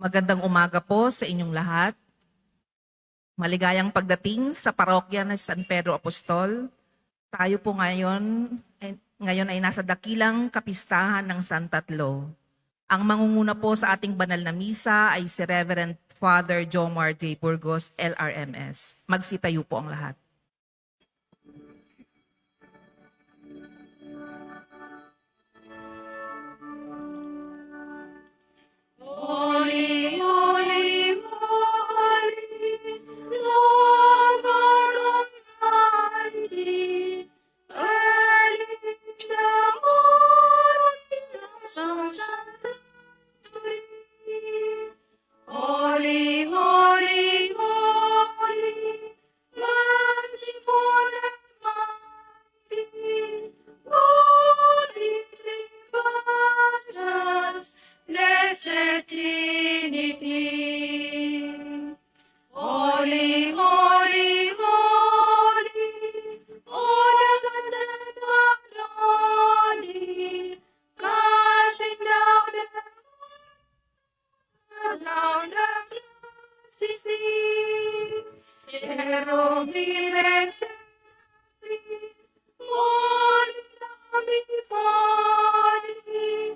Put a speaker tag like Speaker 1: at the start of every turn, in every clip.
Speaker 1: Magandang umaga po sa inyong lahat. Maligayang pagdating sa parokya ng San Pedro Apostol. Tayo po ngayon ay nasa dakilang kapistahan ng Santatlo. Ang mangunguna po sa ating banal na misa ay si Reverend Father Jomar J. Burgos, LRMS. Magsitayo po ang lahat.
Speaker 2: Holy, holy, holy, Lord God Almighty, early in the morning the sun shines free. Holy, holy, holy, merciful and mighty, God in three persons, Blessed Trinity. Holy, holy, holy, all the gods are nodding, casting down the glassy sea. Cherubim and seraphim, falling down before thee,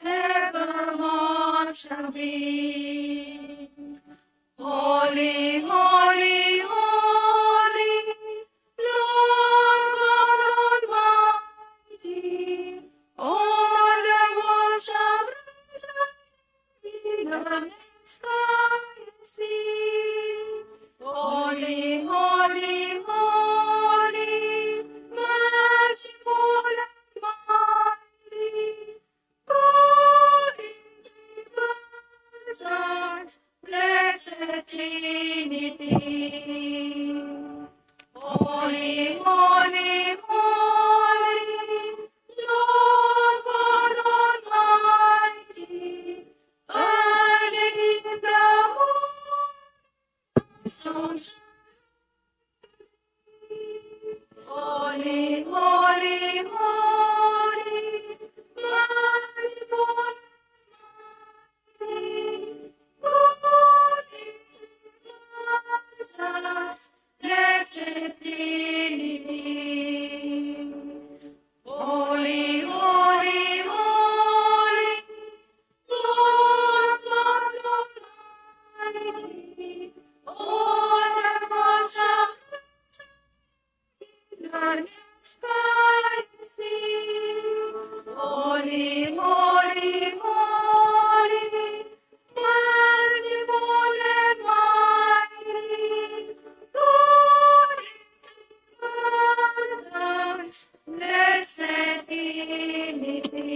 Speaker 2: evermore shall be. Holy, holy, holy, Lord God Almighty, all the world shall praise thee, the sky and sea. Holy, holy, holy, merciful and mighty, God in three persons, Blessed Trinity. Holy, holy, holy, Lord God Almighty, early in the morning, sun shines. Holy, holy, holy, merciful and mighty, God in three persons, Blessed Trinity. Holy, holy, holy, Lord God Almighty, all the gods shall the sky and sea. Holy, holy, holy, merciful and mighty, God in three persons, Blessed Trinity.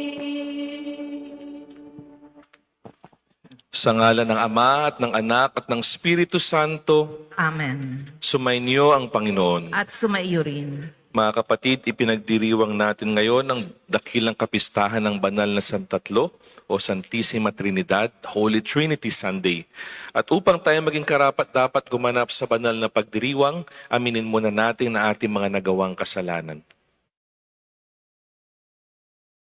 Speaker 3: Sa ngalan ng Ama at ng Anak at ng Espiritu Santo,
Speaker 1: Amen.
Speaker 3: sumainyo ang Panginoon.
Speaker 1: At sumaiyo rin.
Speaker 3: Mga kapatid, ipinagdiriwang natin ngayon ang dakilang kapistahan ng banal na Santatlo o Santissima Trinidad, Holy Trinity Sunday. At upang tayo maging karapat-dapat gumanap sa banal na pagdiriwang, aminin muna natin na ating mga nagawang kasalanan.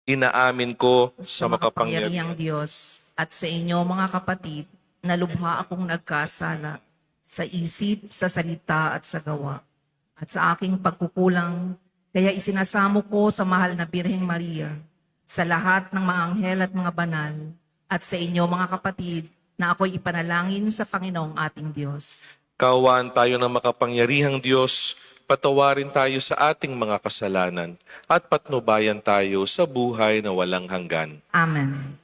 Speaker 3: Inaamin ko sa makapangyarihang
Speaker 1: Diyos at sa inyo mga kapatid na lubha akong nagkasala sa isip, sa salita at sa gawa at sa aking pagkukulang, kaya isinasamo ko sa mahal na Birheng Maria, sa lahat ng mga anghel at mga banal, at sa inyo mga kapatid na ako'y ipanalangin sa Panginoong ating Diyos.
Speaker 3: Kaawaan tayo ng makapangyarihang Diyos, patawarin tayo sa ating mga kasalanan at patnubayan tayo sa buhay na walang hanggan.
Speaker 1: Amen.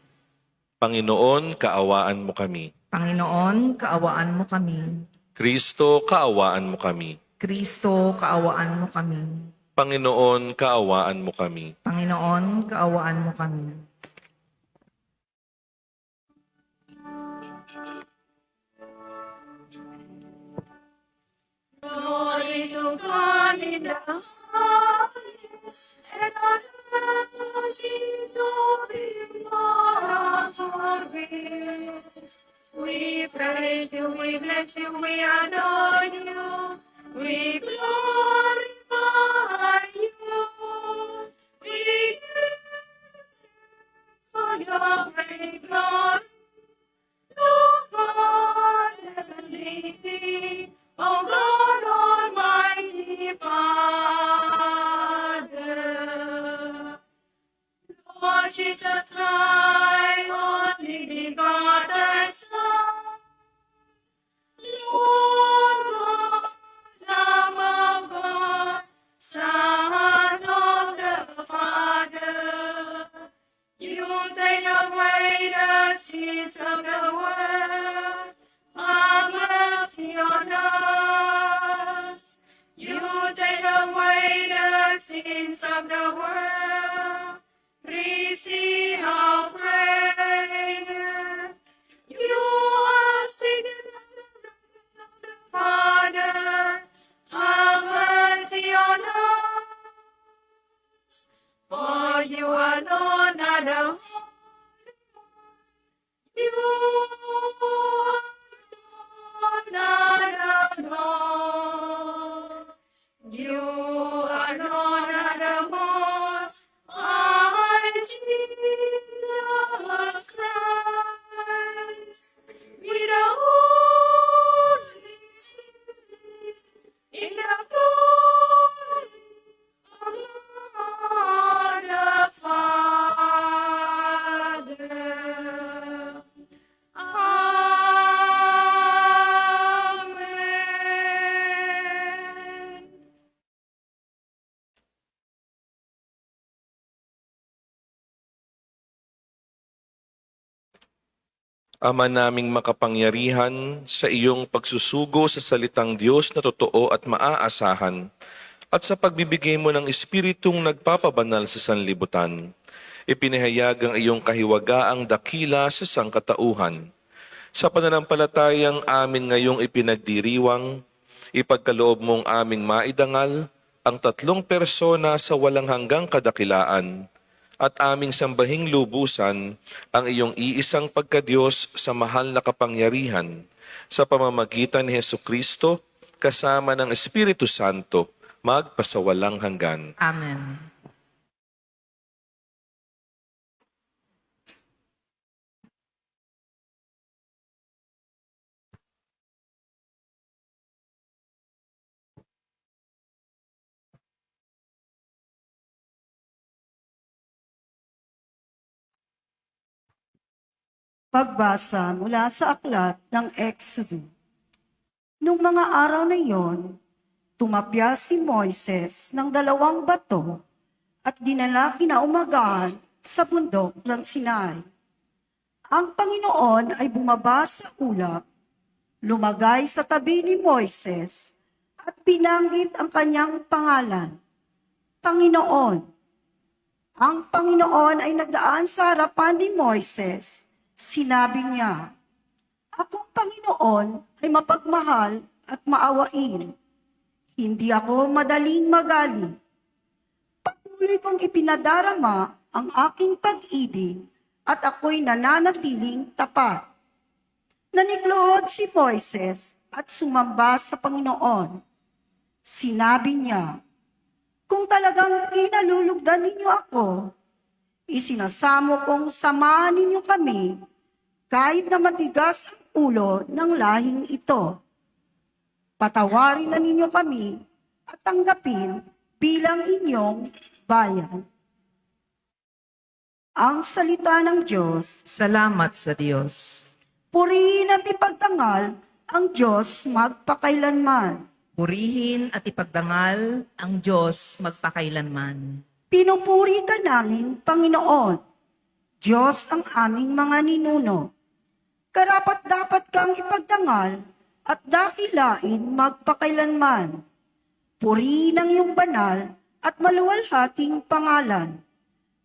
Speaker 3: Panginoon, kaawaan mo kami.
Speaker 1: Panginoon, kaawaan mo kami.
Speaker 3: Kristo, kaawaan mo kami.
Speaker 1: Kristo, kaawaan mo kami.
Speaker 3: Panginoon, kaawaan mo kami.
Speaker 1: Panginoon, kaawaan mo kami.
Speaker 2: Glory to God in the highest, and on earth His glory for We praise you, we bless you, we adore you, we glorify you, we give your great glory, Lord God, heavenly King, O God, Almighty Father. Lord Jesus Christ, only begotten Son, Lord God, Lamb of God, Son of the Father, you take away the sins of the world, have mercy on us. You take away the sins of the world, receive our prayer. You are seated at the right of the Father, have mercy on us. For you alone are the Holy One. You alone are the Lord. You alone are the Most High Jesus Christ. With the Holy Spirit, in the glory of God the Father. Amen.
Speaker 3: Ama naming makapangyarihan, sa iyong pagsusugo sa salitang Diyos na totoo at maaasahan, at sa pagbibigay mo ng Espiritong nagpapabanal sa sanlibutan, ipinahayag ang iyong kahiwagaang dakila sa sangkatauhan. Sa pananampalatayang amin ngayong ipinagdiriwang, ipagkaloob mong aming maidangal ang tatlong persona sa walang hanggang kadakilaan, at aming sambahing lubusan ang iyong iisang pagkadiyos sa mahal na kapangyarihan sa pamamagitan ni Hesukristo kasama ng Espiritu Santo magpasawalang hanggan.
Speaker 1: Amen.
Speaker 4: Pagbasa mula sa aklat ng Exodo. Nung mga araw na iyon, tumapya si Moises ng 2 bato at dinala kinaumagahan sa bundok ng Sinai. Ang Panginoon ay bumaba sa ulap, lumagay sa tabi ni Moises at binanggit ang kanyang pangalan, Panginoon. Ang Panginoon ay nagdaan sa harapan ni Moises. Sinabi niya, akong Panginoon ay mapagmahal at maawain. Hindi ako madaling magalit. Patuloy kong ipinadarama ang aking pag-ibig at ako'y nananatiling tapat. Nanigluhod si Moises at sumamba sa Panginoon. Sinabi niya, kung talagang kinalulugdan ninyo ako, isinasamo kong samahan ninyo kami kahit na matigas ang ulo ng lahing ito. Patawarin na ninyo kami at tanggapin bilang inyong bayan. Ang salita ng Diyos.
Speaker 1: Salamat sa Diyos.
Speaker 4: Purihin at ipagtangal ang Diyos magpakailanman.
Speaker 1: Purihin at ipagdangal ang Diyos magpakailanman.
Speaker 4: Pinupuri ka namin, Panginoon, Diyos ang aming mga ninuno. Karapat-dapat kang ipagdangal at dakilain magpakailanman. Purihin ang iyong banal at maluwalhating pangalan.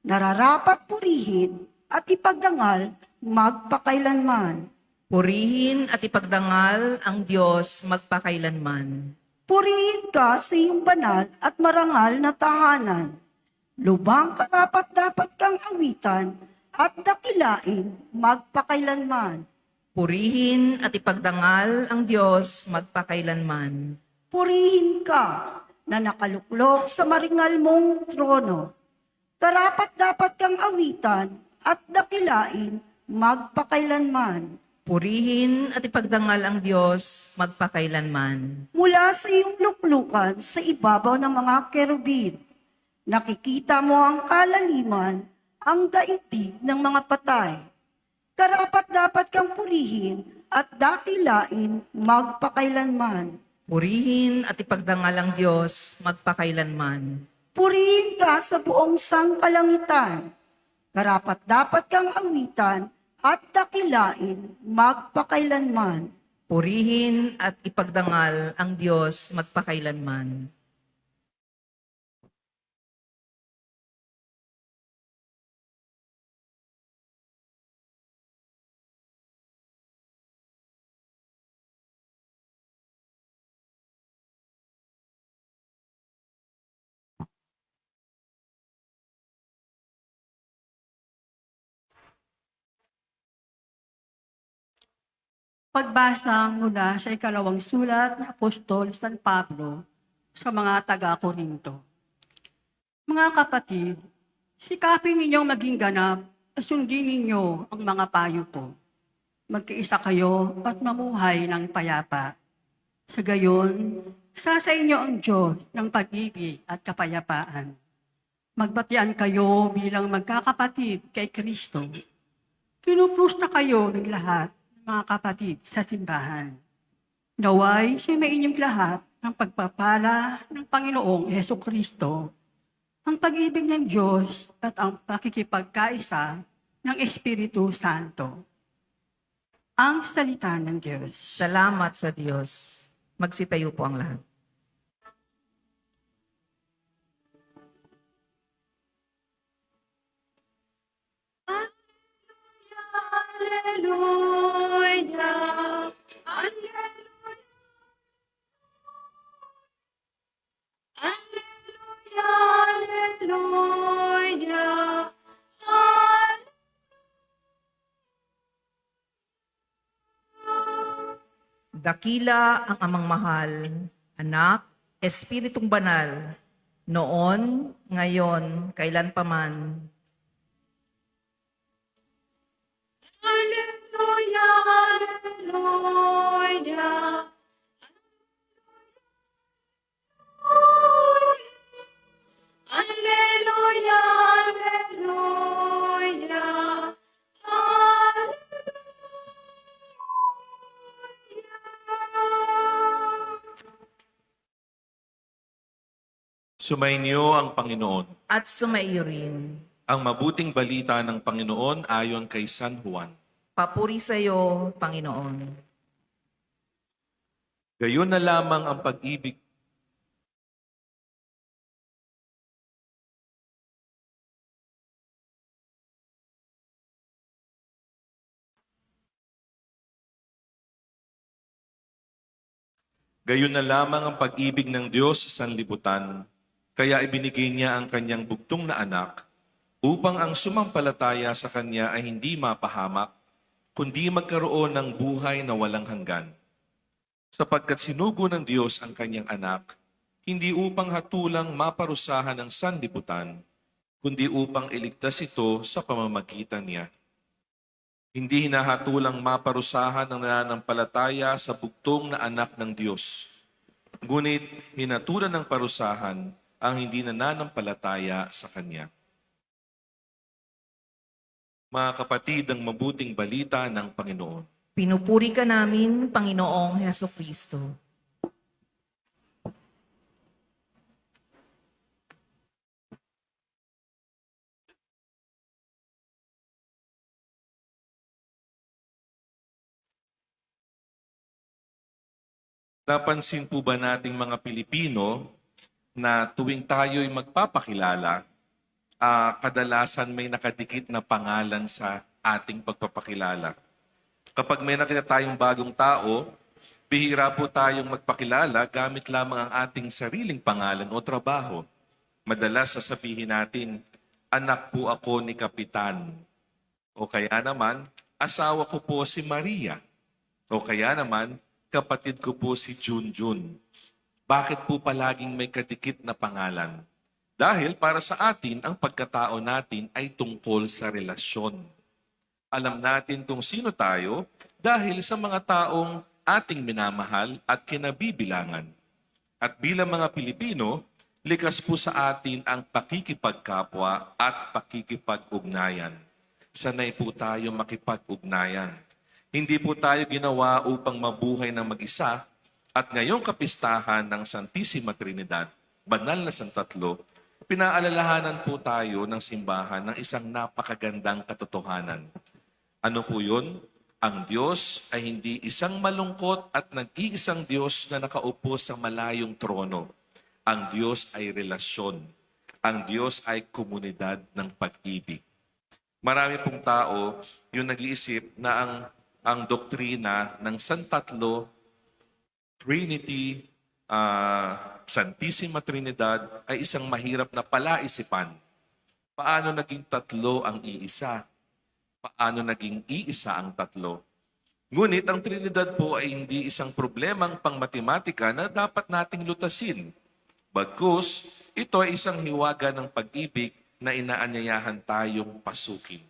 Speaker 4: Nararapat purihin at ipagdangal magpakailanman.
Speaker 1: Purihin at ipagdangal ang Diyos magpakailanman.
Speaker 4: Purihin ka sa iyong banal at marangal na tahanan. Lubang karapat-dapat kang awitan at dakilain magpakailanman.
Speaker 1: Purihin at ipagdangal ang Diyos magpakailanman.
Speaker 4: Purihin ka na nakaluklok sa maringal mong trono. Karapat-dapat kang awitan at dakilain magpakailanman.
Speaker 1: Purihin at ipagdangal ang Diyos magpakailanman.
Speaker 4: Mula sa iyong luklukan sa ibabaw ng mga kerubin, nakikita mo ang kalaliman, ang daigdig ng mga patay. Karapat-dapat kang purihin at dakilain magpakailanman.
Speaker 1: Purihin at ipagdangal ang Diyos magpakailanman.
Speaker 4: Purihin ka sa buong sangkalangitan. Karapat-dapat kang awitan at dakilain magpakailanman.
Speaker 1: Purihin at ipagdangal ang Diyos magpakailanman.
Speaker 5: Pagbasa mula sa ikalawang sulat ng Apostol San Pablo sa mga taga-Korinto. Mga kapatid, sikapin ninyong maging ganap at sundin ninyo ang mga payo ko. Magkaisa kayo at mamuhay ng payapa. Sa gayon, sa inyo ang Diyos ng pag-ibig at kapayapaan. Magbatian kayo bilang magkakapatid kay Kristo. Kinuprusta kayo ng lahat mga kapatid sa simbahan. Naway sumayin inyong lahat ng pagpapala ng Panginoong Hesukristo, ang pag-ibig ng Diyos at ang pakikipagkaisa ng Espiritu Santo. Ang salita ng Diyos.
Speaker 1: Salamat sa Diyos. Magsitayo po ang lahat.
Speaker 2: Hallelujah, Hallelujah, Hallelujah,
Speaker 1: Dakila ang amang mahal, anak, Espiritong banal, noon, ngayon, kailan paman.
Speaker 2: Hallelujah, Hallelujah, Hallelujah, Hallelujah, Hallelujah.
Speaker 3: Sumainyo ang Panginoon.
Speaker 1: At sumaiyo rin.
Speaker 3: Ang mabuting balita ng Panginoon ayon kay San Juan.
Speaker 1: Papuri sa iyo, Panginoon.
Speaker 3: Gayon na lamang ang pag-ibig. Gayon na lamang ang pag-ibig ng Diyos sa sanlibutan, kaya ibinigay niya ang kanyang bugtong na anak upang ang sumampalataya sa kanya ay hindi mapahamak, kundi magkaroon ng buhay na walang hanggan. Sapagkat sinugo ng Diyos ang kanyang anak, hindi upang hatulang maparusahan ng sanlibutan, kundi upang iligtas ito sa pamamagitan niya. Hindi hinahatulang maparusahan ng nananampalataya sa bugtong na anak ng Diyos. Ngunit hinatulan ng parusahan ang hindi nananampalataya sa Kanya. Mga kapatid, ang mabuting balita ng Panginoon.
Speaker 1: Pinupuri ka namin, Panginoong Hesukristo.
Speaker 3: Napansin po ba nating mga Pilipino na tuwing tayo'y magpapakilala, kadalasan may nakadikit na pangalan sa ating pagpapakilala. Kapag may nakita tayong bagong tao, bihira po tayong magpakilala gamit lamang ang ating sariling pangalan o trabaho. Madalas sasabihin natin, anak po ako ni Kapitan. O kaya naman, asawa ko po si Maria. O kaya naman, kapatid ko po si Junjun. Bakit po palaging may kadikit na pangalan? Dahil para sa atin, ang pagkatao natin ay tungkol sa relasyon. Alam natin kung sino tayo dahil sa mga taong ating minamahal at kinabibilangan. At bilang mga Pilipino, likas po sa atin ang pakikipagkapwa at pakikipag-ugnayan. Sanay po tayo makipag-ugnayan. Hindi po tayo ginawa upang mabuhay ng mag-isa at ngayong kapistahan ng Santissima Trinidad, Banal na Santatlo, pinaalalahanan po tayo ng simbahan ng isang napakagandang katotohanan. Ano po yun? Ang Diyos ay hindi isang malungkot at nag-iisang Diyos na nakaupo sa malayong trono. Ang Diyos ay relasyon. Ang Diyos ay komunidad ng pag-ibig. Marami pong tao yung nag-iisip na ang doktrina ng Santatlo, Trinity, Santissima Trinidad ay isang mahirap na palaisipan. Paano naging tatlo ang iisa? Paano naging iisa ang tatlo? Ngunit ang Trinidad po ay hindi isang problemang pangmatematika na dapat nating lutasin. Bagkus, ito ay isang hiwaga ng pag-ibig na inaanyayahan tayong pasukin.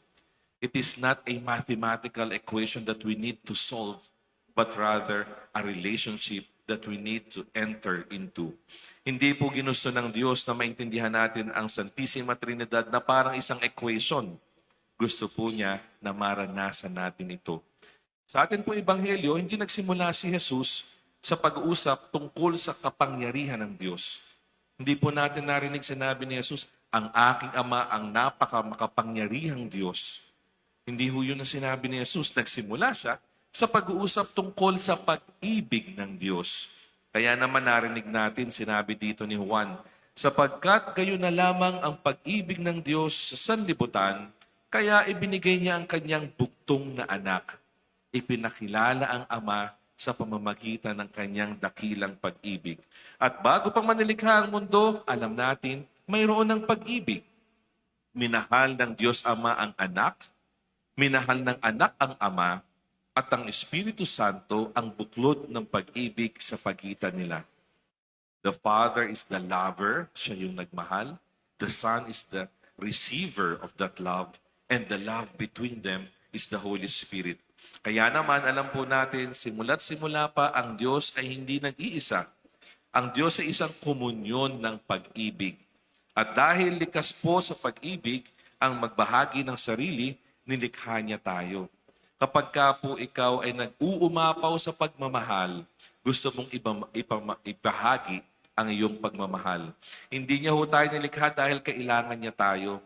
Speaker 3: It is not a mathematical equation that we need to solve, but rather a relationship that we need to enter into. Hindi po ginusto ng Diyos na maintindihan natin ang Santissima Trinidad na parang isang equation. Gusto po niya na maranasan natin ito. Sa atin po Ebanghelyo, hindi nagsimula si Jesus sa pag-uusap tungkol sa kapangyarihan ng Diyos. Hindi po natin narinig sinabi ni Jesus, ang aking Ama ang napakamakapangyarihang Diyos. Hindi ho yun ang sinabi ni Jesus. Nagsimula siya sa pag-uusap tungkol sa pag-ibig ng Diyos. Kaya naman narinig natin, sinabi dito ni Juan, sapagkat kayo na lamang ang pag-ibig ng Diyos sa sanlibutan, kaya ibinigay niya ang kanyang bugtong na anak. Ipinakilala ang Ama sa pamamagitan ng kanyang dakilang pag-ibig. At bago pang manilikha ang mundo, alam natin, mayroon ng pag-ibig. Minahal ng Diyos Ama ang anak, minahal ng anak ang Ama, at ang Espiritu Santo ang buklod ng pag-ibig sa pagitan nila. The Father is the lover, siya yung nagmahal. The Son is the receiver of that love. And the love between them is the Holy Spirit. Kaya naman, alam po natin, simula't simula pa, ang Diyos ay hindi nag-iisa. Ang Diyos ay isang komunyon ng pag-ibig. At dahil likas po sa pag-ibig, ang magbahagi ng sarili, nilikha niya tayo. Kapag ka po ikaw ay nag-uumapaw sa pagmamahal, gusto mong ibahagi ang iyong pagmamahal. Hindi niya ho tayo nilikha dahil kailangan niya tayo.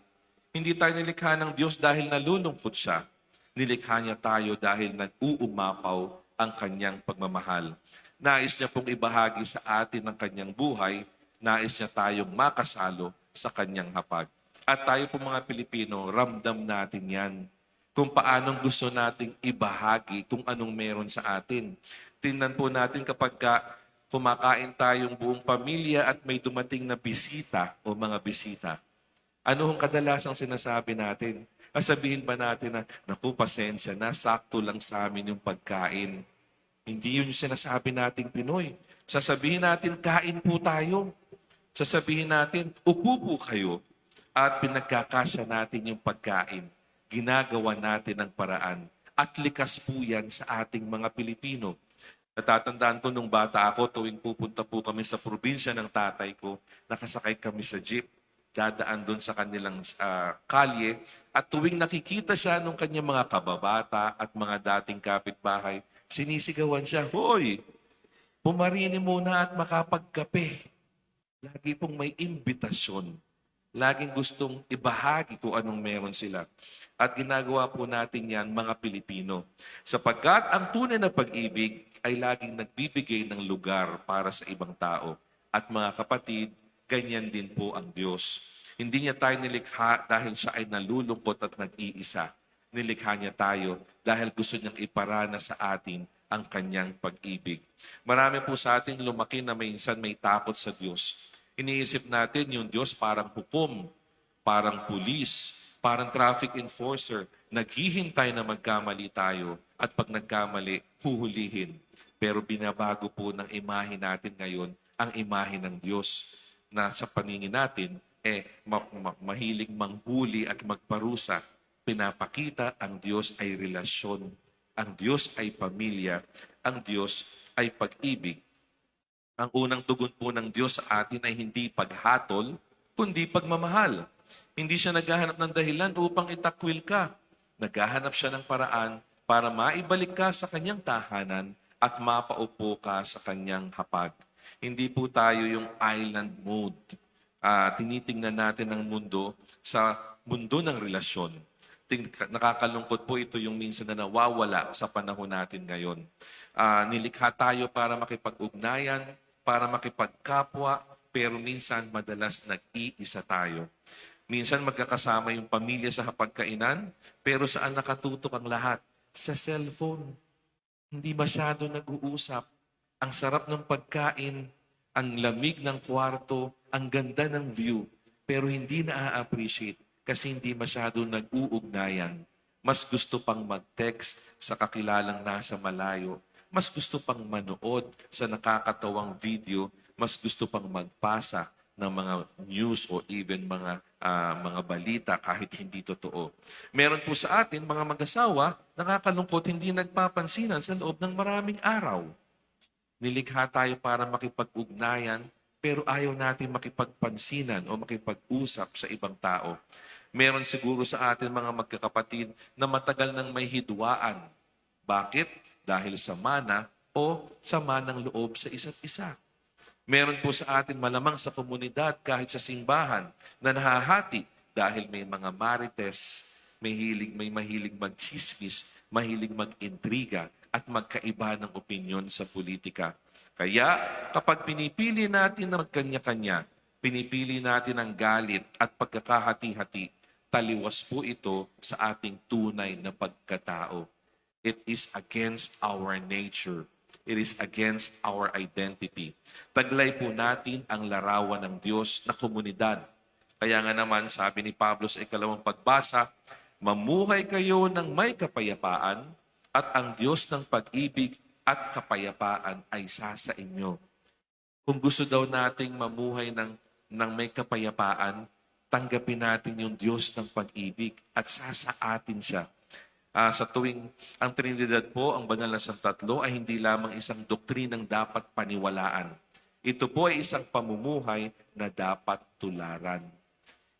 Speaker 3: Hindi tayo nilikha ng Diyos dahil nalulungkot siya. Nilikha niya tayo dahil nag-uumapaw ang kanyang pagmamahal. Nais niya pong ibahagi sa atin ang kanyang buhay. Nais niya tayong makasalo sa kanyang hapag. At tayo po mga Pilipino, ramdam natin yan. Kung paanong gusto nating ibahagi kung anong meron sa atin. Tingnan po natin kapag kumakain tayong buong pamilya at may dumating na bisita o mga bisita. Ano hong kadalasang sinasabi natin? Sabihin ba natin na, naku, pasensya na, sakto lang sa amin yung pagkain. Hindi yun yung sinasabi nating Pinoy. Sasabihin natin, kain po tayo. Sasabihin natin, upo po kayo. At pinagkakasya natin yung pagkain. Ginagawa natin ang paraan. At likas po yan sa ating mga Pilipino. Natatandaan ko nung bata ako, tuwing pupunta po kami sa probinsya ng tatay ko, nakasakay kami sa jeep. Dadaan doon sa kanilang kalye. At tuwing nakikita siya nung kanyang mga kababata at mga dating kapitbahay, sinisigawan siya, hoy, pumarini muna at makapagkape. Lagi pong may imbitasyon. Laging gustong ibahagi kung anong meron sila. At ginagawa po natin yan, mga Pilipino. Sapagkat ang tunay na pag-ibig ay laging nagbibigay ng lugar para sa ibang tao. At mga kapatid, ganyan din po ang Diyos. Hindi niya tayo nilikha dahil siya ay nalulungkot at nag-iisa. Nilikha niya tayo dahil gusto niyang iparana sa atin ang kanyang pag-ibig. Marami po sa atin lumaki na minsan may takot sa Diyos. Iniisip natin yung Diyos parang hukom, parang pulis, parang traffic enforcer. Naghihintay na magkamali tayo at pag nagkamali, huhulihin. Pero binabago po ng imahe natin ngayon ang imahe ng Diyos na sa paningin natin, mahilig manghuli at magparusa. Pinapakita ang Diyos ay relasyon, ang Diyos ay pamilya, ang Diyos ay pag-ibig. Ang unang tugon po ng Diyos sa atin ay hindi paghatol, kundi pagmamahal. Hindi siya naghahanap ng dahilan upang itakwil ka. Naghahanap siya ng paraan para maibalik ka sa kanyang tahanan at mapaupo ka sa kanyang hapag. Hindi po tayo yung island mode. Tinitingnan natin ang mundo sa mundo ng relasyon. Nakakalungkot po ito yung minsan na nawawala sa panahon natin ngayon. Nilikha tayo para makipag-ugnayan, para makipagkapwa, pero minsan madalas nag-iisa tayo. Minsan magkakasama yung pamilya sa hapagkainan, pero saan nakatutok ang lahat? Sa cellphone. Hindi masyado nag-uusap. Ang sarap ng pagkain, ang lamig ng kwarto, ang ganda ng view, pero hindi na-appreciate kasi hindi masyado nag-uugnayan. Mas gusto pang mag-text sa kakilalang nasa malayo. Mas gusto pang manood sa nakakatawang video. Mas gusto pang magpasa ng mga news o even mga balita kahit hindi totoo. Meron po sa atin, mga mag-asawa, nakakalungkot, hindi nagpapansinan sa loob ng maraming araw. Nilikha tayo para makipag-ugnayan, pero ayaw natin makipagpansinan o makipag-usap sa ibang tao. Meron siguro sa atin mga magkakapatid na matagal nang may hidwaan. Bakit? Dahil sa mana o sama ng loob sa isa't isa. Meron po sa atin malamang sa komunidad kahit sa simbahan na nahahati dahil may mga marites, may mahilig magchismis, mahilig mag-intriga at magkaiba ng opinyon sa politika. Kaya kapag pinipili natin na magkanya-kanya, pinipili natin ang galit at pagkakahati-hati, taliwas po ito sa ating tunay na pagkatao. It is against our nature. It is against our identity. Taglay po natin ang larawan ng Diyos na komunidad. Kaya nga naman, sabi ni Pablo sa ikalawang pagbasa, mamuhay kayo ng may kapayapaan at ang Diyos ng pag-ibig at kapayapaan ay sa inyo. Kung gusto daw nating mamuhay ng may kapayapaan, tanggapin natin yung Diyos ng pag-ibig at sa atin siya. Sa tuwing ang Trinidad po, ang banal na Santatlo, ay hindi lamang isang doktrinang dapat paniwalaan. Ito po ay isang pamumuhay na dapat tularan.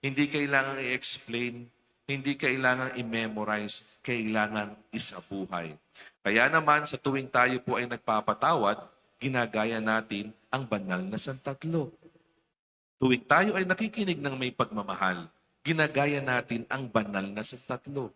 Speaker 3: Hindi kailangan i-explain, hindi kailangan i-memorize, kailangan isabuhay. Kaya naman, sa tuwing tayo po ay nagpapatawad, ginagaya natin ang banal na Santatlo. Tuwing tayo ay nakikinig ng may pagmamahal, ginagaya natin ang banal na Santatlo.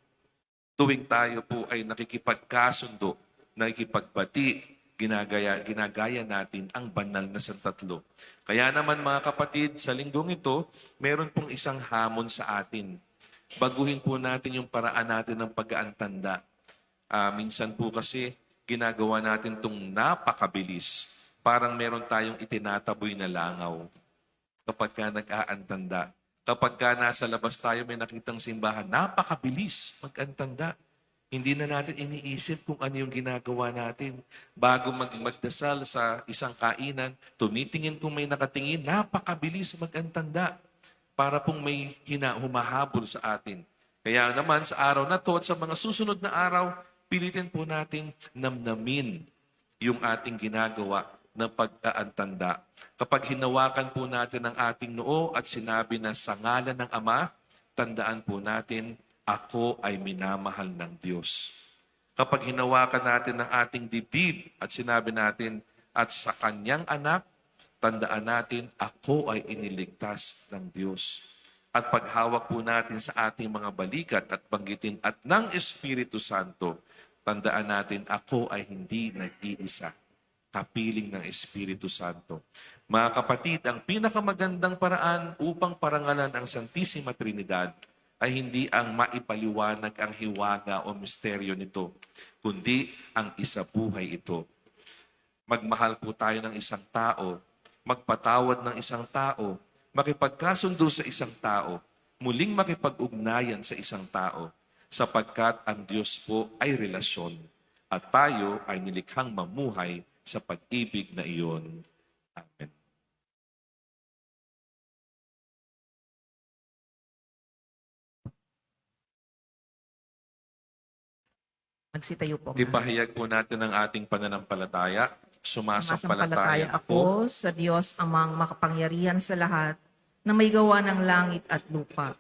Speaker 3: Tuwing tayo po ay nakikipagkasundo, nakikipagbati, ginagaya natin ang banal na Santatlo. Kaya naman mga kapatid, sa linggong ito, meron pong isang hamon sa atin. Baguhin po natin yung paraan natin ng pag-aantanda. Minsan po kasi ginagawa natin itong napakabilis. Parang meron tayong itinataboy na langaw kapag ka nag-aantanda. Kapag ka nasa labas tayo may nakitang simbahan, napakabilis mag-antanda. Hindi na natin iniisip kung ano yung ginagawa natin. Bago magdasal sa isang kainan, tumitingin kung may nakatingin, napakabilis mag-antanda para pong may humahabol sa atin. Kaya naman sa araw na to at sa mga susunod na araw, pilitin po natin namnamin yung ating ginagawa ng pag-aantanda. Kapag hinawakan po natin ang ating noo at sinabi na sa ngalan ng Ama, tandaan po natin, ako ay minamahal ng Diyos. Kapag hinawakan natin ang ating dibdib at sinabi natin, at sa kanyang anak, tandaan natin, ako ay iniligtas ng Diyos. At paghawak po natin sa ating mga balikat at banggitin at ng Espiritu Santo, tandaan natin, ako ay hindi nag-iisa. Kapiling ng Espiritu Santo. Mga kapatid, ang pinakamagandang paraan upang parangalan ang Santisima Trinidad ay hindi ang maipaliwanag ang hiwaga o misteryo nito, kundi ang isabuhay ito. Magmahal po tayo ng isang tao, magpatawad ng isang tao, makipagkasundo sa isang tao, muling makipag-ugnayan sa isang tao, sapagkat ang Diyos po ay relasyon at tayo ay nilikhang mamuhay sa pag-ibig na iyon. Amen.
Speaker 1: Magsitayo po.
Speaker 3: Ipahayag po natin ang ating pananampalataya.
Speaker 1: Sumasampalataya ako sa Diyos amang makapangyarihan sa lahat na may gawa ng langit at lupa.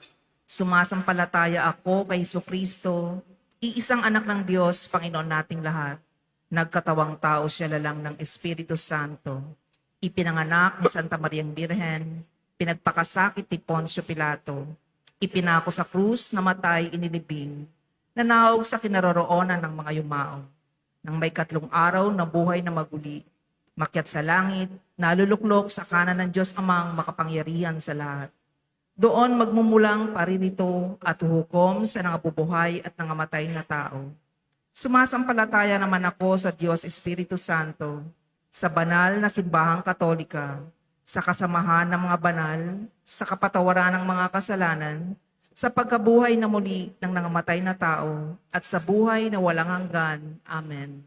Speaker 1: Sumasampalataya ako kay Jesucristo, iisang anak ng Diyos, Panginoon nating lahat. Nagkatawang tao siya lalang ng Espiritu Santo. Ipinanganak ni Santa Mariang Birhen, pinagpakasakit ni Poncio Pilato, ipinako sa krus, namatay, inilibing, nanahog sa kinaroroonan ng mga yumao. Nang may 3 araw na buhay na maguli, makyat sa langit, naluluklok sa kanan ng Diyos amang makapangyarihan sa lahat. Doon magmumulang paririto at hukom sa nangabubuhay at nangamatay na tao. Sumasampalataya naman ako sa Diyos Espiritu Santo, sa banal na simbahang katolika, sa kasamahan ng mga banal, sa kapatawaran ng mga kasalanan, sa pagkabuhay na muli ng nangamatay na tao, at sa buhay na walang hanggan. Amen.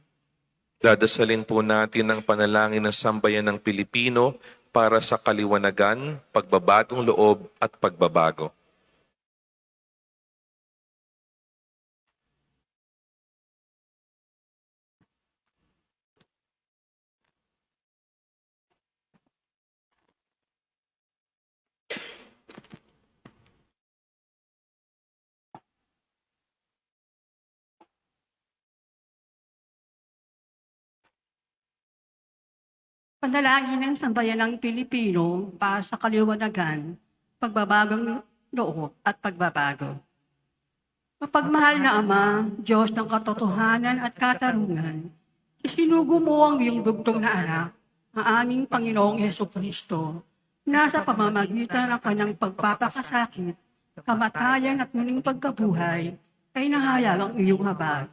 Speaker 3: Dadasalin po natin ang panalangin ng sambayan ng Pilipino para sa kaliwanagan, pagbabagong loob at pagbabago.
Speaker 5: Panalangin ng sambayan ng Pilipino para sa kaliwanagan, pagbabagong loob at pagbabago. Mapagmahal na Ama, Diyos ng katotohanan at katarungan, isinugo mo ang iyong dugtong na anak, ang aming Panginoong Jesucristo, na sa pamamagitan ng kanyang pagpapakasakit, kamatayan at muling pagkabuhay, ay nahayag ang iyong habag.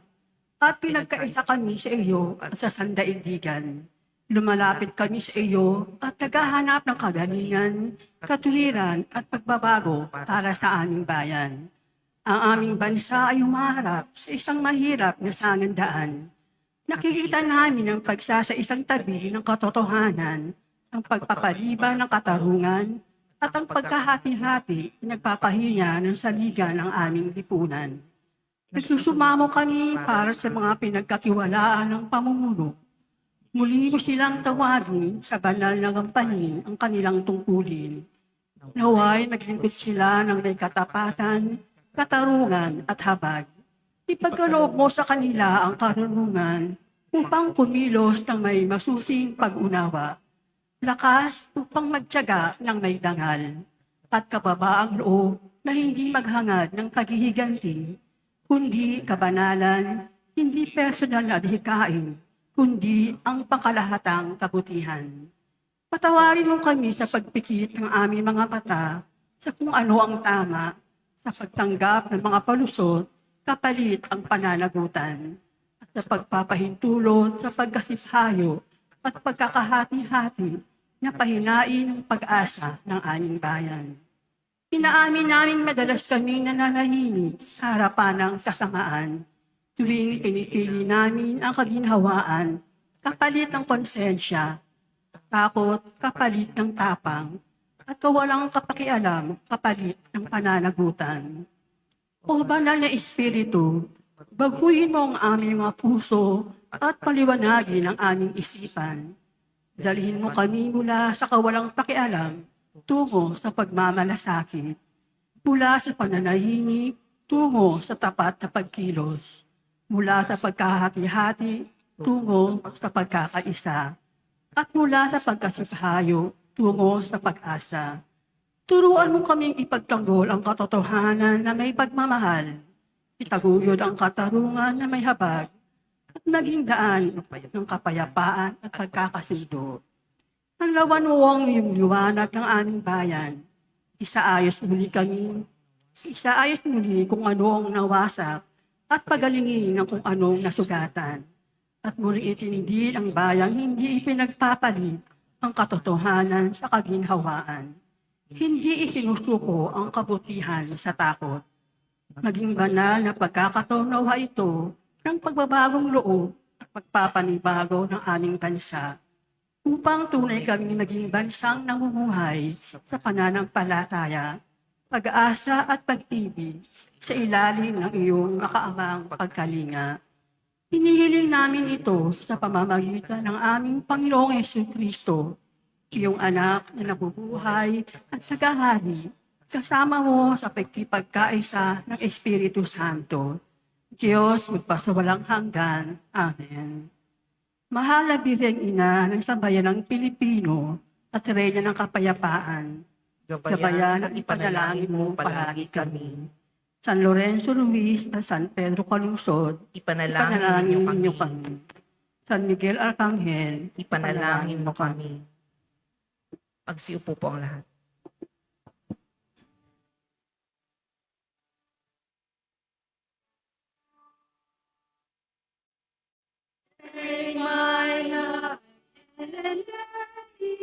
Speaker 5: At pinagkaisa kami sa iyo at sa sandaigdigan. Lumalapit kami sa iyo at naghahanap ng kagalingan, katuwiran at pagbabago para sa aming bayan. Ang aming bansa ay humaharap sa isang mahirap na sanandaan. Nakikita namin ang pagsasa isang tabi ng katotohanan, ang pagpapaliban ng katarungan, at ang pagkahati-hati na nagpapahinya ng saligan ng aming lipunan. Nagsusumamo kami para sa mga pinagkatiwalaan ng pamumuno. Muli ko silang tawagin sa banal na gampanin ang kanilang tungkulin. Naway maglingkod sila ng may katapatan, katarungan at habag. Ipagkaloob mo sa kanila ang karunungan upang kumilos ng may masusing pag-unawa. Lakas upang magtiyaga ng may dangal. At kababaang loob na hindi maghangad ng paghihiganti, kundi kabanalan, hindi personal na adhikain, kundi ang pangkalahatang kabutihan. Patawarin mo kami sa pagpikit ng aming mga mata sa kung ano ang tama, sa pagtanggap ng mga palusot, kapalit ang pananagutan, at sa pagpapahintulot sa pagkasishayo at pagkakahati-hati na pahinain ang pag-asa ng aming bayan. Inaamin namin madalas kami nananahimik sa harapan ng kasamaan, tuwing pinipili namin ang kaginhawaan, kapalit ng konsensya, takot, kapalit ng tapang, at kawalang kapakialam, kapalit ng pananagutan. O banal na Espiritu, baguhin mo ang aming mga puso at paliwanagin ang aming isipan. Dalhin mo kami mula sa kawalang pakialam tungo sa pagmamalasakit, mula sa pananahimik tungo sa tapat na pagkilos, mula sa pagkahati-hati tungo sa pagkakaisa, at mula sa pagkasishayo tungo sa pag-asa. Turuan mo kaming ipagtanggol ang katotohanan na may pagmamahal, itaguyod ang katarungan na may habag, at naging daan ng kapayapaan at pagkakasundo. Ang lawan mo ang iyong liwanag ng aming bayan. Isaayos muli kami, isaayos muli kung ano ang nawasak, at pagalingin ng kung anong nasugatan. At muli itindig ang bayang hindi ipinagpapalit ang katotohanan sa kaginhawaan. Hindi isinusuko ang kabutihan sa takot. Maging banal na pagkakatunawa ito ng pagbabagong loob at pagpapanibago ng aming bansa, upang tunay kaming maging bansang namumuhay sa pananampalataya, pag-asa at pag-ibig sa ilalim ng iyong makaamang pagkalinga. Hinihiling namin ito sa pamamagitan ng aming Panginoong Jesucristo, iyong anak na nabubuhay at nagahari, kasama mo sa pagkipagkaisa ng Espiritu Santo, Diyos magpasawalang hanggan. Amen. Mahal na Birheng Ina ng sambayan ng Pilipino at Reyna ng Kapayapaan, gabayan at ipanalangin mo palagi kami. San Lorenzo Luis at San Pedro Calungsod,
Speaker 1: Ipanalangin
Speaker 5: ipanalangin
Speaker 1: niyo
Speaker 5: niyo kami. San Miguel Arcangel,
Speaker 1: Ipanalangin mo kami. Magsiupo po ang lahat.
Speaker 2: Take my life and let it be.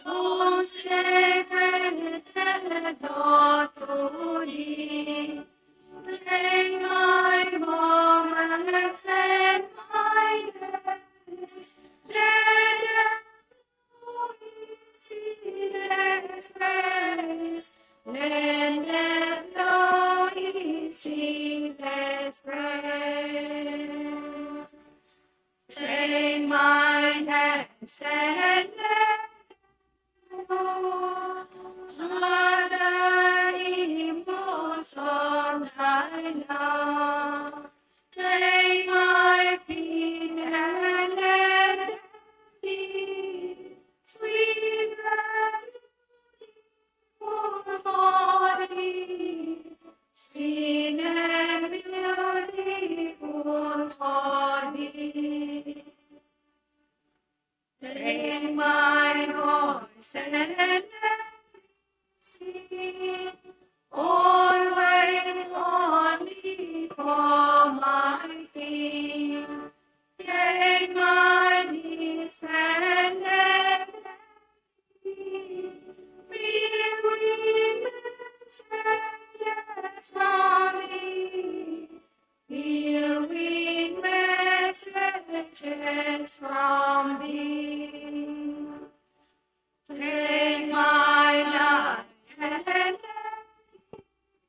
Speaker 2: Oh, sacred and authority. Take my moments and my days. Let them know it's Jesus Christ. Let them know it's Jesus Christ. Take my hands and let them know the impulse of thy love. Take my feet and let them be sweet and beautiful for thee. Sweet and beautiful for thee. Take my voice and let me sing, always only for my King. Take my knees and let them be filled with messages from thee. Filled with messages from thee. Take my life and let it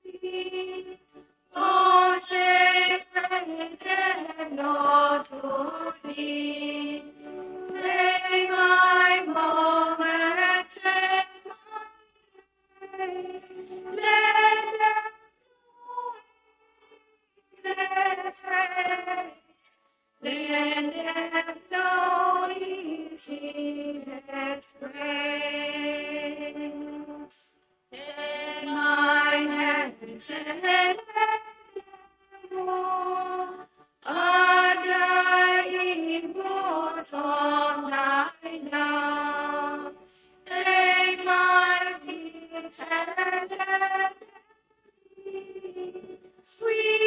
Speaker 2: be. Oh, sacred and Lord to thee. Take my moments and my days. Let them know Jesus Christ. Let them know His Jesus Christ. Take my hands and let them know the impulse of thy love. Take my feet and let them be sweet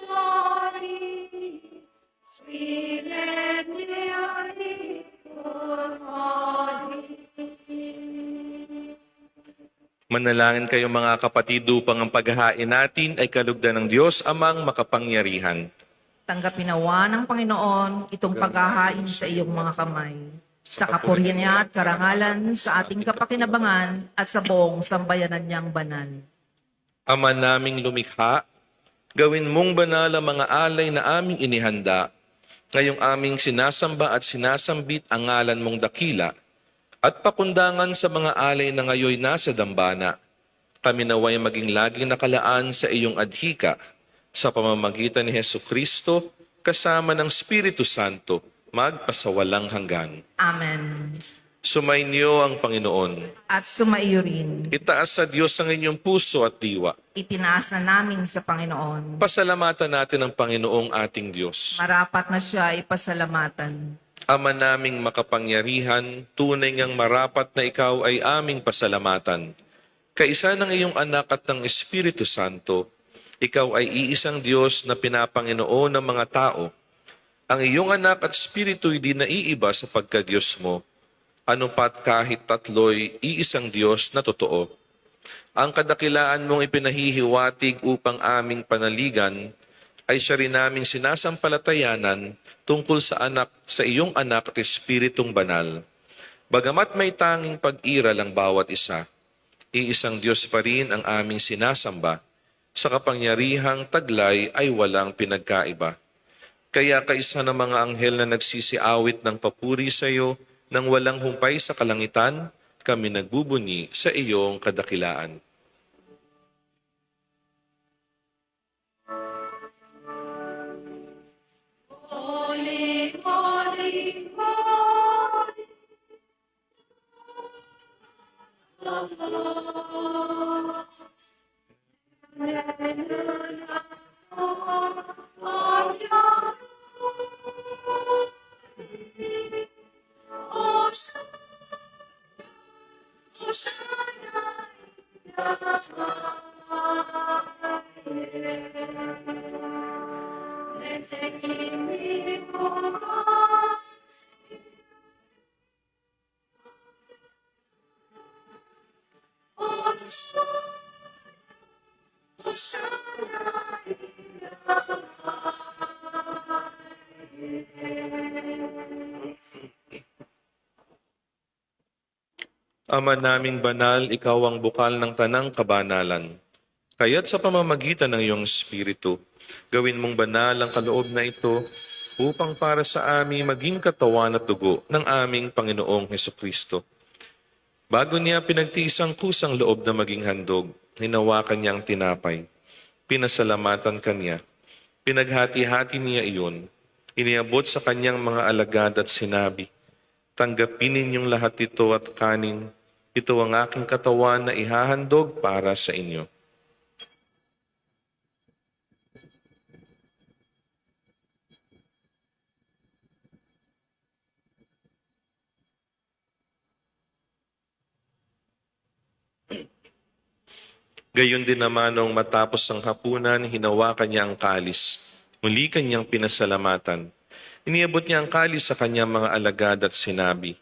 Speaker 2: glory, sweet and beautiful glory.
Speaker 3: Manalangin kayo mga kapatid upang ang paghahain natin ay kalugdan ng Diyos amang makapangyarihan.
Speaker 1: Tanggapin nawa ng Panginoon itong paghahain sa iyong mga kamay. Sa kapurihan niya at karangalan sa ating kapakinabangan at sa buong sambayanan niyang banal.
Speaker 3: Ama naming lumikha, gawin mong banal ang mga alay na aming inihanda, ngayong aming sinasamba at sinasambit ang ngalan mong dakila, at pakundangan sa mga alay na ngayoy nasa dambana. Kami naway maging laging nakalaan sa iyong adhika, sa pamamagitan ni Jesucristo, kasama ng Espiritu Santo, magpasawalang hanggan.
Speaker 1: Amen.
Speaker 3: Sumainyo ang Panginoon.
Speaker 1: At sumaiyo rin.
Speaker 3: Itaas sa Diyos ang inyong puso at diwa.
Speaker 1: Itinaas na namin sa Panginoon.
Speaker 3: Pasalamatan natin ang Panginoong ating Diyos.
Speaker 1: Marapat na siya ipasalamatan.
Speaker 3: Ama naming makapangyarihan, tunay ngang marapat na ikaw ay aming pasalamatan. Kaisa ng iyong anak at ng Espiritu Santo, ikaw ay iisang Diyos na pinapanginoon ng mga tao. Ang iyong anak at Espiritu di naiiba sa pagka-Diyos mo, ano pat kahit tatlo'y iisang Diyos na totoo. Ang kadakilaan mong ipinahihiwatig upang aming panaligan ay siya rin naming sinasampalatayanan tungkol sa iyong anak at Espiritong banal. Bagamat may tanging pag-iral ang bawat isa, iisang Diyos pa rin ang aming sinasamba. Sa kapangyarihang taglay ay walang pinagkaiba. Kaya kaisa ng mga anghel na nagsisiawit ng papuri sa iyo nang walang humpay sa kalangitan, kami nagbubuni sa iyong kadakilaan.
Speaker 2: Holy, holy, holy, of Lord. Hallelujah, of your glory. Hosanna, Hosanna in the highest. Blessed be God. Hosanna, Hosanna in the
Speaker 3: Ama naming banal, ikaw ang bukal ng tanang kabanalan. Kaya't sa pamamagitan ng iyong Espiritu, gawin mong banal ang kaloob na ito upang para sa amin maging katawan at dugo ng aming Panginoong Hesukristo. Bago niya pinagtiis ang kusang loob na maging handog, hinawakan niya ang tinapay. Pinasalamatan kanya. Pinaghati-hati niya iyon. Iniabot sa kanyang mga alagad at sinabi, "Tanggapin ninyong lahat ito at kanin. Ito ang aking katawan na ihahandog para sa inyo." Gayon din naman nung matapos ang hapunan, hinawakan niya ang kalis. Muli kanyang pinasalamatan. Iniabot niya ang kalis sa kanyang mga alagad at sinabi,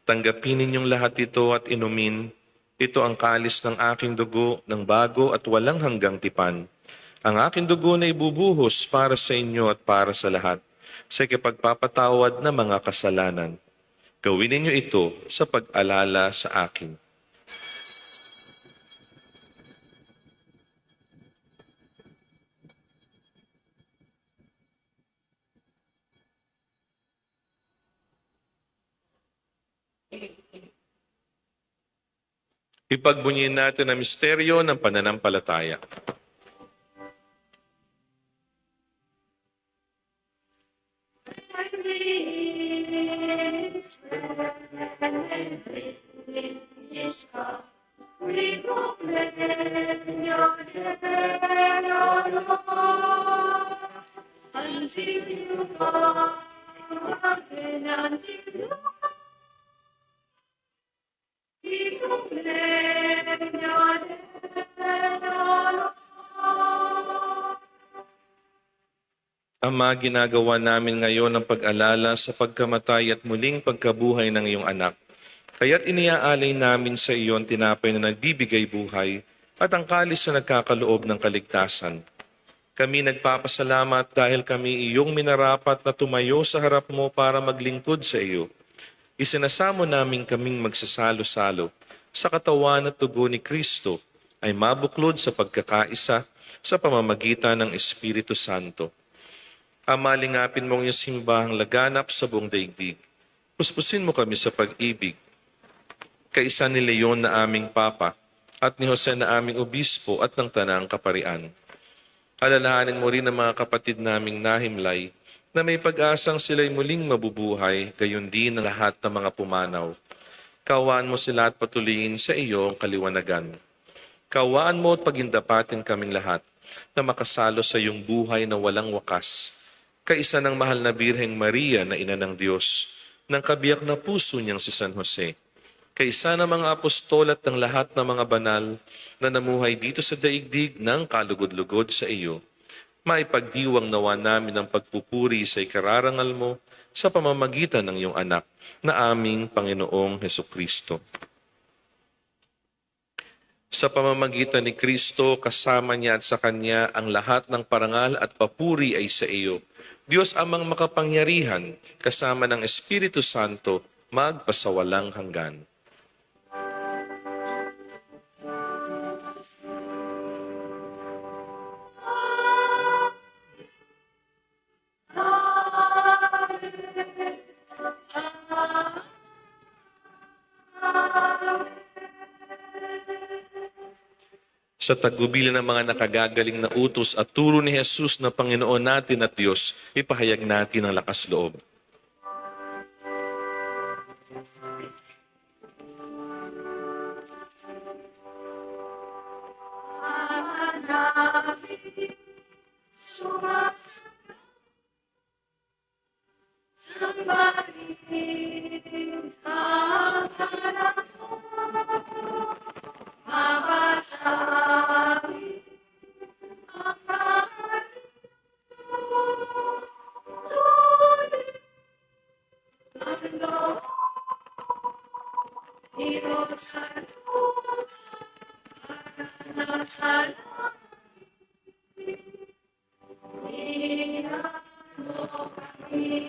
Speaker 3: "Tanggapin ninyong lahat ito at inumin. Ito ang kalis ng aking dugo ng bago at walang hanggang tipan. Ang aking dugo na ibubuhos para sa inyo at para sa lahat, sa ikapagpapatawad ng mga kasalanan. Gawin ninyo ito sa pag-alala sa akin." Ipagbunyin natin ang misteryo ng pananampalataya.
Speaker 2: We proclaim your name, your Lord, until you come again, until you come. We proclaim your name, your Lord.
Speaker 3: Ama, ginagawa namin ngayon ang pag-alala sa pagkamatay at muling pagkabuhay ng iyong anak. Kaya't iniaalay namin sa iyo ang tinapay na nagbibigay buhay at ang kalis na nagkakaloob ng kaligtasan. Kami nagpapasalamat dahil kami iyong minarapat na tumayo sa harap mo para maglingkod sa iyo. Isinasamo namin kaming magsasalo-salo sa katawan at dugo ni Kristo ay mabuklod sa pagkakaisa sa pamamagitan ng Espiritu Santo. Ama, lingapin mong iyong simbahang laganap sa buong daigdig. Puspusin mo kami sa pag-ibig. Kaisa ni Leon na aming Papa at ni Jose na aming Obispo at ng Tanang Kaparian. Alalahanin mo rin ang mga kapatid naming nahimlay na may pag-asang sila'y muling mabubuhay, gayon din ang lahat ng mga pumanaw. Kawaan mo sila at patuloyin sa iyong kaliwanagan. Kawaan mo at pagindapatin kaming lahat na makasalo sa iyong buhay na walang wakas. Kaisa ng mahal na Birheng Maria na Ina ng Diyos, ng kabiyak na puso niyang si San Jose, kaisa ng mga apostol at ng lahat ng mga banal na namuhay dito sa daigdig ng kalugod-lugod sa iyo, maipagdiwang nawa namin ang pagpupuri sa ikararangal mo sa pamamagitan ng iyong anak na aming Panginoong Hesukristo. Sa pamamagitan ni Kristo, kasama niya at sa Kanya ang lahat ng parangal at papuri ay sa iyo. Diyos amang makapangyarihan, kasama ng Espiritu Santo, magpasawalang hanggan. Sa tagubilin ng mga nakagagaling na utos at turo ni Jesus na Panginoon natin at Diyos, ipahayag natin ang lakas loob.
Speaker 2: Sambahin ang anak mo, mapasahin ang kaharian mo, Lord, ang loob ni Rosario, para nasa langit, iyan mo kami.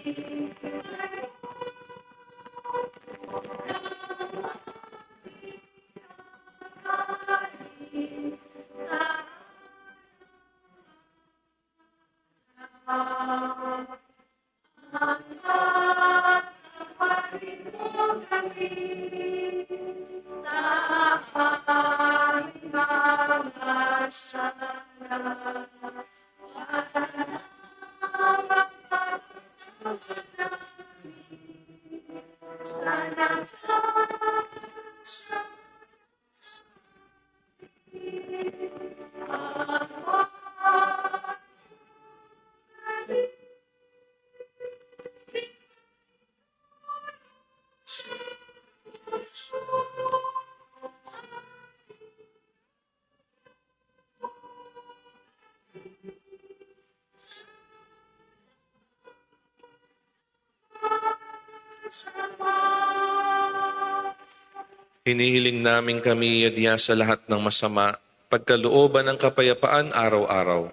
Speaker 3: Hinihiling namin kami yadya sa lahat ng masama, pagkalooban ng kapayapaan araw-araw.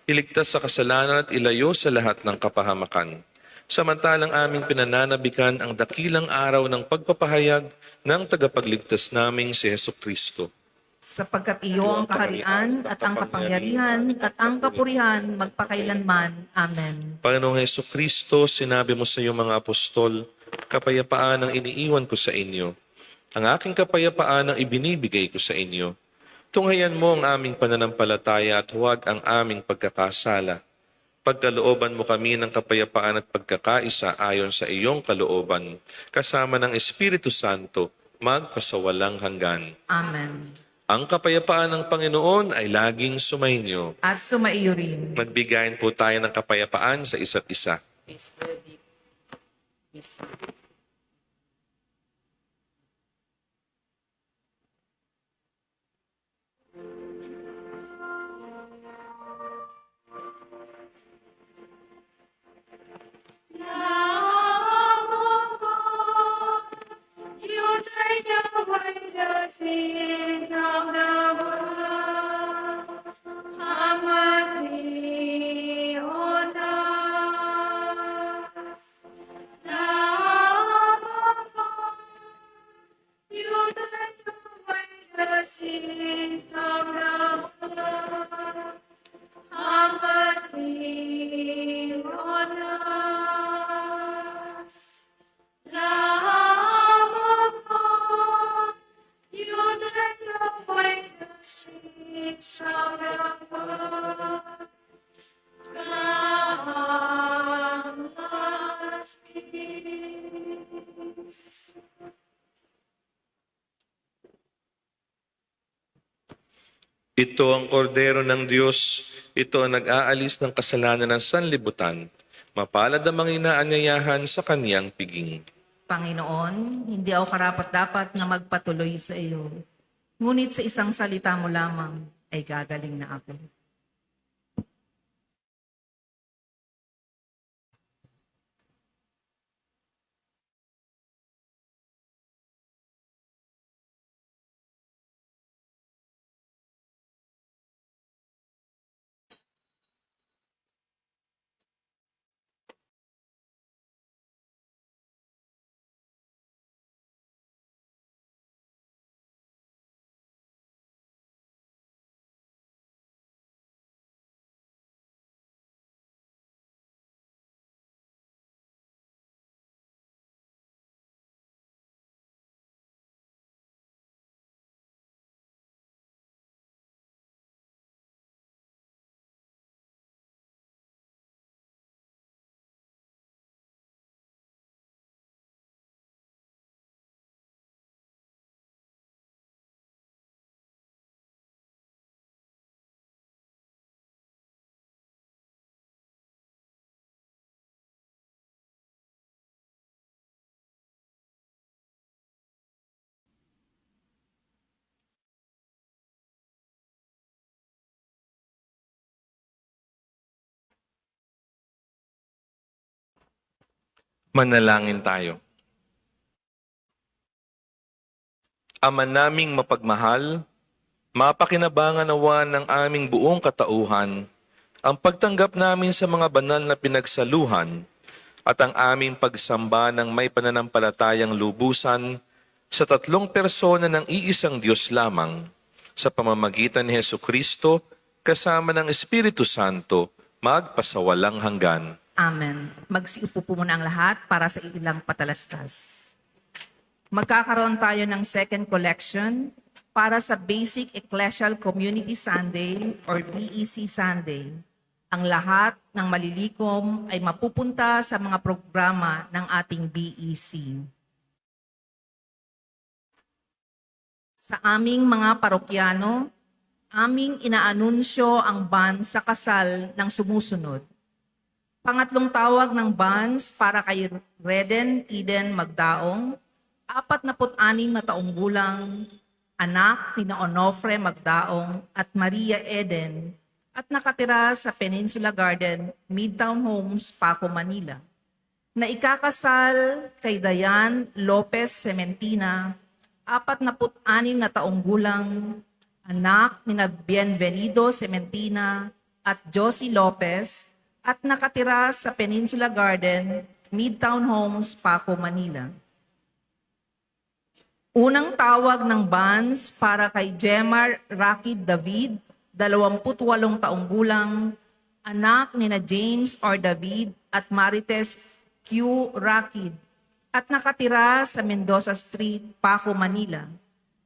Speaker 3: Iligtas sa kasalanan at ilayo sa lahat ng kapahamakan. Samantalang aming pinananabikan ang dakilang araw ng pagpapahayag ng tagapagligtas naming si Jesucristo.
Speaker 1: Sapagkat iyo ang kaharian at ang kapangyarihan at ang kapurihan magpakailanman. Amen.
Speaker 3: Panginoong Jesucristo, sinabi mo sa iyong mga apostol, kapayapaan ang iniiwan ko sa inyo. Ang aking kapayapaan ang ibinibigay ko sa inyo. Tunghayan mo ang aming pananampalataya at huwag ang aming pagkakasala. Pagkalooban mo kami ng kapayapaan at pagkakaisa ayon sa iyong kalooban, kasama ng Espiritu Santo, magpasawalang hanggan.
Speaker 1: Amen.
Speaker 3: Ang kapayapaan ng Panginoon ay laging sumainyo.
Speaker 1: At sumaiyo rin.
Speaker 3: Magbigayin po tayo ng kapayapaan sa isa't isa.
Speaker 2: You take away the sins of the world. Have mercy on us. Lamb of God, you take away the sins of the world. Have mercy on us. Lamb of God, you take away the sins of the world. Grant us peace.
Speaker 3: Ito ang kordero ng Diyos, ito ang nag-aalis ng kasalanan ng sanlibutan. Mapalad ang mga inaanyayahan sa kaniyang piging.
Speaker 1: Panginoon, hindi ako karapat-dapat na magpatuloy sa iyo. Ngunit sa isang salita mo lamang ay gagaling na ako.
Speaker 3: Manalangin tayo. Ama naming mapagmahal, mapakinabangan nawa ng aming buong katauhan ang pagtanggap namin sa mga banal na pinagsaluhan at ang aming pagsamba ng may pananampalatayang lubusan sa tatlong persona ng iisang Diyos lamang sa pamamagitan ni Hesukristo kasama ng Espiritu Santo magpasawalang hanggan.
Speaker 1: Amen. Magsiupo po muna ang lahat para sa ilang patalastas. Magkakaroon tayo ng second collection para sa Basic Ecclesial Community Sunday or BEC Sunday. Ang lahat ng malilikom ay mapupunta sa mga programa ng ating BEC. Sa aming mga parokyano, aming inaanunsyo ang ban sa kasal ng sumusunod. Pangatlong tawag ng bans para kay Reden Eden Magdaong, 46 na taong gulang, anak ni Onofre Magdaong at Maria Eden, at nakatira sa Peninsula Garden, Midtown Homes, Paco, Manila, na ikakasal kay Dayan Lopez Sementina, 46 na taong gulang, anak ni Bienvenido Sementina at Josie Lopez, at nakatira sa Peninsula Garden, Midtown Homes, Paco, Manila. Unang tawag ng bans para kay Jemar Rakid David, 28 taong gulang, anak ni James R. David at Marites Q. Rakid, at nakatira sa Mendoza Street, Paco, Manila,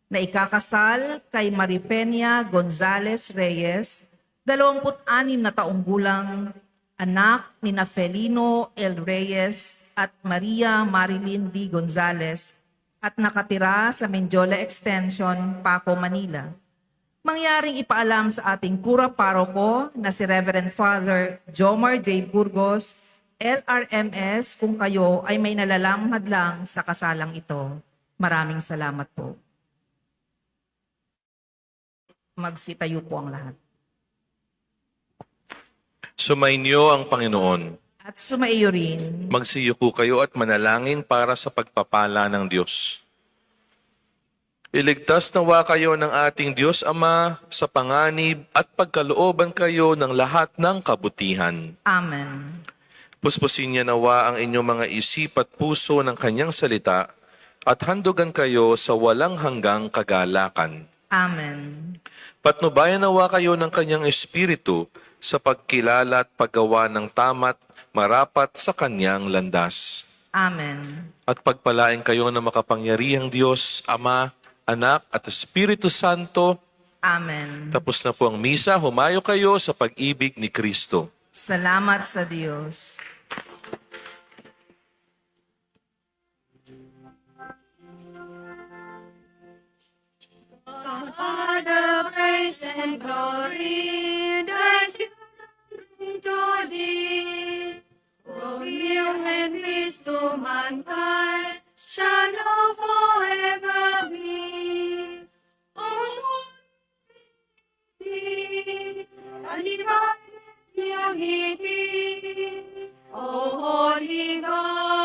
Speaker 1: na ikakasal kay Maripenia Gonzales Reyes, 26 na taong gulang, anak ni Felino L. Reyes at Maria Marilyn D. Gonzales, at nakatira sa Menjola Extension, Paco, Manila. Mangyaring ipaalam sa ating Kura Paroko na si Reverend Father Jomar J. Burgos, LRMS, kung kayo ay may nalalang hadlang sa kasalang ito. Maraming salamat po. Magsitayo po ang lahat.
Speaker 3: Sumainyo ang Panginoon.
Speaker 1: At sumaiyo rin.
Speaker 3: Magsiyuko kayo at manalangin para sa pagpapala ng Diyos. Iligtas nawa kayo ng ating Diyos Ama sa panganib at pagkalooban kayo ng lahat ng kabutihan.
Speaker 1: Amen.
Speaker 3: Puspusin niya nawa ang inyong mga isip at puso ng kanyang salita at handugan kayo sa walang hanggang kagalakan.
Speaker 1: Amen.
Speaker 3: Patnubayan nawa kayo ng kanyang espiritu sa pagkilala at paggawa ng tama't marapat sa kanyang landas.
Speaker 1: Amen.
Speaker 3: At pagpalain kayo ng makapangyarihang Diyos, Ama, Anak at Espiritu Santo.
Speaker 1: Amen.
Speaker 3: Tapos na po ang misa, humayo kayo sa pag-ibig ni Kristo.
Speaker 1: Salamat sa Diyos.
Speaker 2: God, Father, praise and glory that you bring to thee. Will and peace to mankind shall now forever be. O unity, undivided unity, O Holy God.